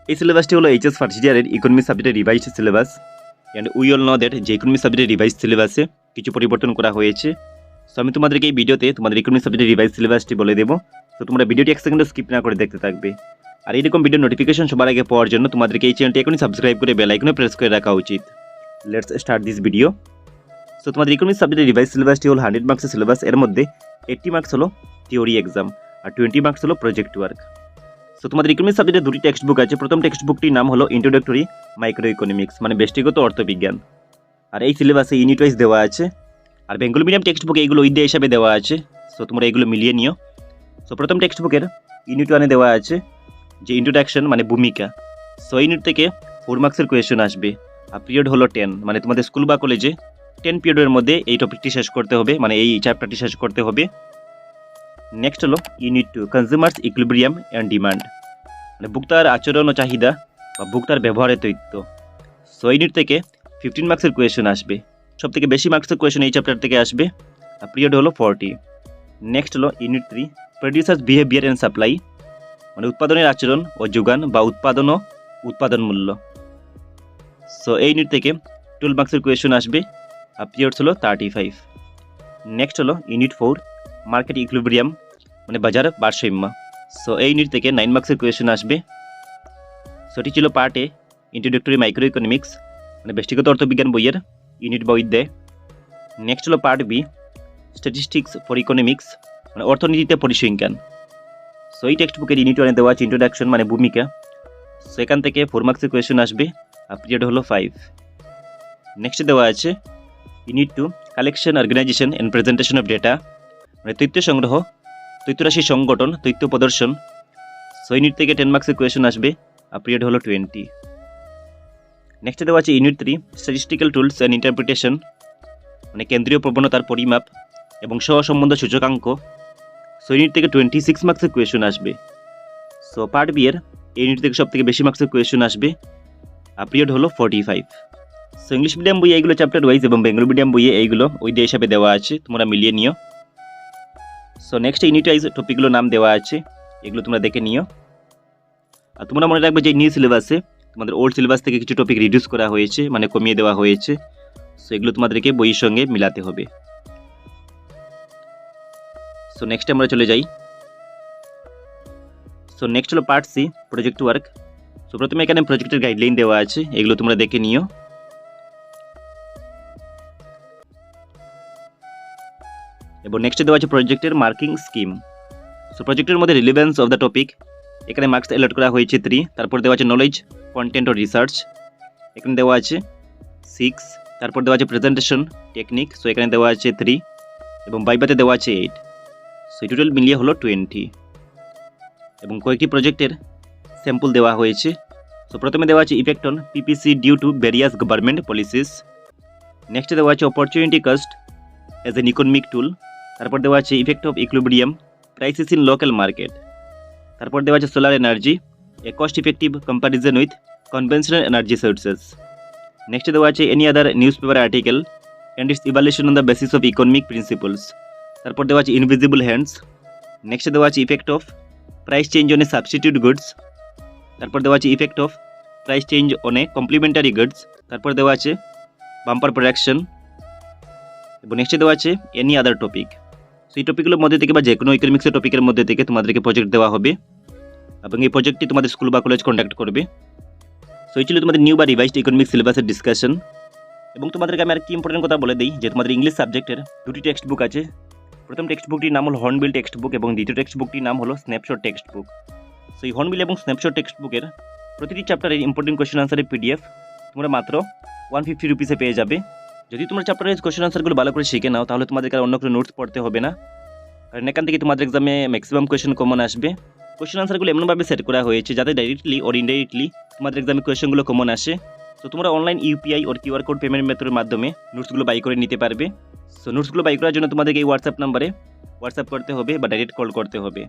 এই সিলেবাসটি হলো HS first ইয়ারের ইকোনমিক্স সাবজেক্টের revised syllabus. And we all know that যে ইকোনমিক্স সাবজেক্টের রিভাইজ সিলেবাসে কিছু পরিবর্তন করা হয়েছে। সো আমি তোমাদেরকে এই ভিডিওতে তোমাদের ইকোনমিক্স সাবজেক্টের রিভাইজ সিলেবাসটি বলে দেবো। তো তোমরা ভিডিওটি এক সেকেন্ডও স্কিপ না করে দেখতে থাকবে। আর এইরকম ভিডিও নোটিফিকেশন সবার আগে পাওয়ার জন্য তোমাদেরকে এই চ্যানেলটি এখনই সাবস্ক্রাইব করে বেল আইকনে প্রেস করে রাখা উচিত। Let's start this video. So তোমাদের ইকোনমিক্স সাবজেক্টের রিভাইজ সিলেবাসটি হলো 100 মার্কসের সিলেবাস। এর মধ্যে 80 মার্কস হলো থিওরি এক্সাম আর 20 মার্কস হলো প্রজেক্ট ওয়ার্ক। সো তোমাদের ইকোনমিক্স সাবজেক্টের দুটি টেক্সট বুক আছে। প্রথম টেক্সট বুকটির নাম হলো ইন্ট্রোডাক্টরি মাইক্রো ইকোনমিক্স, মানে ব্যষ্টিগত অর্থবিজ্ঞান। আর এই সিলেবাসে ইউনিট ওয়াইজ দেওয়া আছে। আর বেঙ্গলি মিডিয়াম টেক্সট বুকে এইগুলো অধ্যায় হিসাবে দেওয়া আছে। সো তোমরা এগুলো মিলিয়ে নিও। সো প্রথম টেক্সট বুকের ইউনিট 1-এ দেওয়া আছে যে ইন্ট্রোডাকশন মানে ভূমিকা। সো ইউনিট থেকে 4 মার্কসের কোয়েশ্চন আসবে। আর পিরিয়ড হলো 10, মানে তোমাদের স্কুল বা কলেজে 10 পিরিয়ডের মধ্যে এই টপিকটি শেষ করতে হবে, মানে এই চ্যাপ্টারটি শেষ করতে হবে। নেক্সট হলো unit 2 consumers equilibrium and demand, মানে ভোক্তার আচরণ ও চাহিদা বা ভোক্তার ব্যবহারের তথ্য। সো ইউনিট থেকে 15 মার্কসের কোয়েশ্চন আসবে। সব থেকে বেশি মার্কসের কোয়েশ্চন এই চ্যাপ্টার থেকে আসবে। আর পিরিয়ড হলো 40। নেক্সট হলো unit 3 producers behaviour and supply, মানে উৎপাদনের আচরণ ও যোগান বা উৎপাদন ও উৎপাদন মূল্য। সো এই ইউনিট থেকে 12 মার্কসের কোয়েশ্চন আসবে। আর পিরিয়ডস হলো 35। নেক্সট হলো ইউনিট 4 মার্কেট ইকুইলিব্রিয়াম, মানে বাজার ভারসাম্য। সো এই ইউনিট থেকে 9 মার্কসের কোয়েশ্চন আসবে। সো এটি ছিল part A introductory micro economics, মানে ব্যষ্টিগত অর্থবিজ্ঞান বইয়ের ইউনিট বা অধ্যায়। নেক্সট হলো part B statistics for economics, মানে অর্থনীতিতে পরিসংখ্যান। সো এই টেক্সট বুকের ইউনিট 1-এ দেওয়া আছে ইন্ট্রোডাকশন মানে ভূমিকা। সো এখান থেকে 4 মার্কসের কোয়েশ্চন আসবে। আর পিরিয়ড হলো 5। নেক্সট দেওয়া আছে unit 2 collection organisation and presentation of data, মানে তথ্য সংগ্রহ, তথ্যরাশি সংগঠন, তথ্য প্রদর্শন। সো ইউনিট থেকে 10 মার্কসের কোয়েশ্চন আসবে। আর পিরিয়ড হলো 20। নেক্সট দেওয়া আছে unit 3 statistical tools and interpretation, মানে কেন্দ্রীয় প্রবণতার পরিমাপ এবং সহসম্বন্ধ সূচকাঙ্ক। সো ইউনিট থেকে 26 মার্কসের কোয়েশ্চন আসবে। সো পার্ট বি এর ইউনিট থেকে সব থেকে বেশি মার্কসের কোয়েশ্চন আসবে। আর পিরিয়ড হলো 45। সো ইংলিশ মিডিয়াম বইয়ে এইগুলো চ্যাপ্টার ওয়াইজ এবং বেঙ্গলি মিডিয়াম বইয়ে এইগুলো অধ্যায় হিসাবে দেওয়া আছে, তোমরা মিলিয়ে নিও। সো নেক্সট ইউনিট ওয়াইজ টপিকগুলোর নাম দেওয়া আছে, এগুলো তোমরা দেখে নিও। আর তোমরা মনে রাখবে যে নিউ সিলেবাসে তোমাদের ওল্ড সিলেবাস থেকে কিছু টপিক রিডিউস করা হয়েছে, মানে কমিয়ে দেওয়া হয়েছে। সো এগুলো তোমাদেরকে বইয়ের সঙ্গে মিলাতে হবে। সো নেক্সট আমরা চলে যাই। সো নেক্সট হলো part C project work. So প্রথমে এখানে প্রজেক্টের গাইডলাইন দেওয়া আছে, এগুলো তোমরা দেখে নিও। এবং নেক্সট দেওয়া আছে প্রজেক্টের মার্কিং স্কিম। সো প্রজেক্টের মধ্যে রিলেভেন্স অফ দ্য টপিক, এখানে মার্কস অ্যালট করা হয়েছে 3। তারপর দেওয়া আছে নলেজ কন্টেন্ট ও রিসার্চ, এখানে দেওয়া আছে 6। তারপর দেওয়া আছে প্রেজেন্টেশন টেকনিক, সো এখানে দেওয়া আছে 3। এবং বাইবাতে দেওয়া আছে 8। সো টোটাল মিলিয়ে হলো 20। এবং কয়েকটি প্রজেক্টের স্যাম্পল দেওয়া হয়েছে। সো প্রথমে দেওয়া আছে effect on PPC due to various government policies. Next দেওয়া আছে opportunity cost as an economic tool. তারপর দেওয়া আছে effect of equilibrium prices in local market. তারপর দেওয়া আছে solar energy a cost effective comparison with conventional energy sources. Next দেওয়া আছে any other news paper article and its evaluation on the basis of economic principles. তারপর দেওয়া আছে invisible hands. Next দেওয়া আছে effect of price change on a substitute goods. তারপর দেওয়া আছে effect of price change on a complementary goods. তারপর দেওয়া আছে বাম্পার প্রোডাকশন। এবং নেক্সট দেওয়া আছে এনি আদার টপিক। সো এই টপিকগুলোর মধ্যে থেকে বা যে কোনো ইকোনমিক্সের টপিকের মধ্যে থেকে তোমাদেরকে প্রজেক্ট দেওয়া হবে এবং এই প্রজেক্টটি তোমাদের স্কুল বা কলেজ কন্ডাক্ট করবে। সো এই ছিল তোমাদের নিউ বা রিভাইজড ইকোনমিক্স সিলেবাসের ডিসকাশন। এবং তোমাদেরকে আমি আর কি ইম্পর্টেন্ট কথা বলে দিই যে তোমাদের ইংলিশ সাবজেক্টের দুটি টেক্সট বুক আছে। প্রথম টেক্সট বুকটির নাম হলো হর্নবিল টেক্সট বুক এবং দ্বিতীয় টেক্সট বুকটির নাম হলো স্ন্যাপশট টেক্সট বুক। সো এই হর্নবিল এবং স্ন্যাপশট টেক্সট বুকের প্রতিটি চ্যাপ্টারের ইম্পর্টেন্ট কোয়েশ্চেন আনসারের পিডিএফ তোমরা মাত্র 150 রুপিসে পেয়ে যাবে। যদি তোমরা চ্যাপ্টারের কোয়েশ্চেন আনসারগুলো ভালো করে শিখে নাও তাহলে তোমাদেরকে আর অন্য কোনো নোটস পড়তে হবে না, কারণ এখান থেকে তোমাদের এক্সামে ম্যাক্সিমাম কোয়েশ্চেন কমন আসবে। কোয়েশ্চেন আনসারগুলো এমনভাবে সেট করা হয়েছে যাতে ডাইরেক্টলি ওর ইনডাইরেক্টলি তোমাদের এক্সামে কোয়েশ্চেনগুলো কমন আসে। তো তোমরা অনলাইন ইউপিআই ওর কিউআর কোড পেমেন্ট মেথডের মাধ্যমে নোটসগুলো বাই করে নিতে পারবে। সো নোটসগুলো বাই করার জন্য তোমাদেরকে এই হোয়াটসঅ্যাপ নাম্বারে হোয়াটসঅ্যাপ করতে হবে বা ডাইরেক্ট কল করতে হবে।